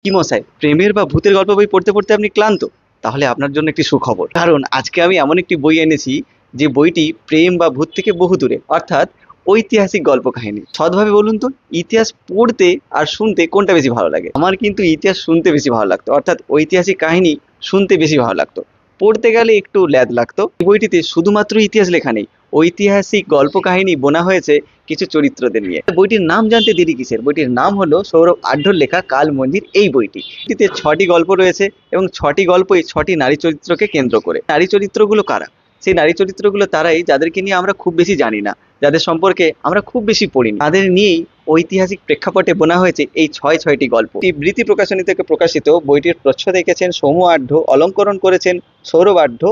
কি মশাই, প্রেমের বা ভূতের গল্প বই পড়তে পড়তে আপনি ক্লান্ত? তাহলে আপনার জন্য একটি সুখবর, কারণ আজকে আমি এমন একটি বই এনেছি যে বইটি প্রেম বা ভূত থেকে বহু দূরে, অর্থাৎ ঐতিহাসিক গল্প কাহিনী। সৎভাবে বলুন তো, ইতিহাস পড়তে আর শুনতে কোনটা বেশি ভালো লাগে? আমার কিন্তু ইতিহাস শুনতে বেশি ভালো লাগতো, অর্থাৎ ঐতিহাসিক কাহিনী শুনতে বেশি ভালো লাগতো। পড়তে গেলে একটু ল্যাদ লাগতো। এই বইটিতে শুধুমাত্র ইতিহাস লেখা নেই, ঐতিহাসিক গল্প কাহিনী বোনা হয়েছে কিছু চরিত্রদের নিয়ে। বইটির নাম জানতে দেরি কিসের? বইটির নাম হলো সৌরভ আঢ্যর লেখা কাল মন্দির। এই বইটি, এটিতে 6টি গল্প রয়েছে এবং 6টি গল্পই 6টি নারী চরিত্রকে কেন্দ্র করে। নারী চরিত্রগুলো কারা? সেই নারী চরিত্রগুলো তারাই যাদেরকে নিয়ে আমরা খুব বেশি জানি না, যাদের সম্পর্কে আমরা খুব বেশি পড়ি না, তাদের নিয়েই ঐতিহাসিক প্রেক্ষাপটে বোনা হয়েছে এই ছয়টি গল্প। এই বৃত্তি প্রকাশনী থেকে প্রকাশিত বইটির প্রচ্ছদ এঁকেছেন সৌম্য আঢ্য, অলঙ্করণ করেছেন সৌরভ আঢ্য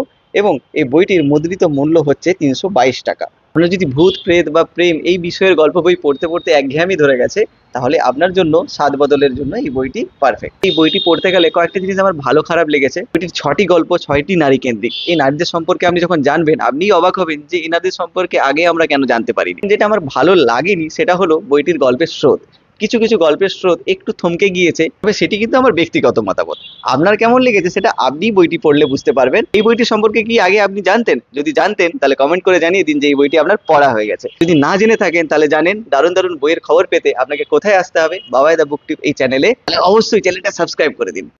এবং এই বইটির মুদ্রিত মূল্য হচ্ছে 322 টাকা। আপনার যদি ভূত প্রেত বা প্রেম এই বিষয়ের গল্প বই পড়তে পড়তে একঘেয়েমি ধরে গেছে, তাহলে আপনার জন্য স্বাদ বদলের জন্য এই বইটি পারফেক্ট। এই বইটি পড়তে গেলে কয়েকটা জিনিস আমার ভালো খারাপ লেগেছে। বইটির 6টি গল্প 6টি নারী কেন্দ্রিক। এই নারীদের সম্পর্কে আপনি যখন জানবেন, আপনি অবাক হবেন যে এনাদের সম্পর্কে আগে আমরা কেন জানতে পারিনি। যেটা আমার ভালো লাগেনি সেটা হলো বইটির গল্পের স্রোত। কিছু কিছু গল্পের স্রোত একটু থমকে গিয়েছে, তবে সেটি কিন্তু আমার ব্যক্তিগত মতামত। আপনার কেমন লেগেছে সেটা আপনি বইটি পড়লে বুঝতে পারবেন। এই বইটি সম্পর্কে কি আগে আপনি জানতেন? যদি জানতেন তাহলে কমেন্ট করে জানিয়ে দিন যে এই বইটি আপনার পড়া হয়ে গেছে। যদি না জেনে থাকেন তাহলে জানেন দারুণ দারুণ বইয়ের খবর পেতে আপনাকে কোথায় আসতে হবে? বাবাই দা বুক টিপ এই চ্যানেলে। তাহলে অবশ্যই চ্যানেলটা সাবস্ক্রাইব করে দিন।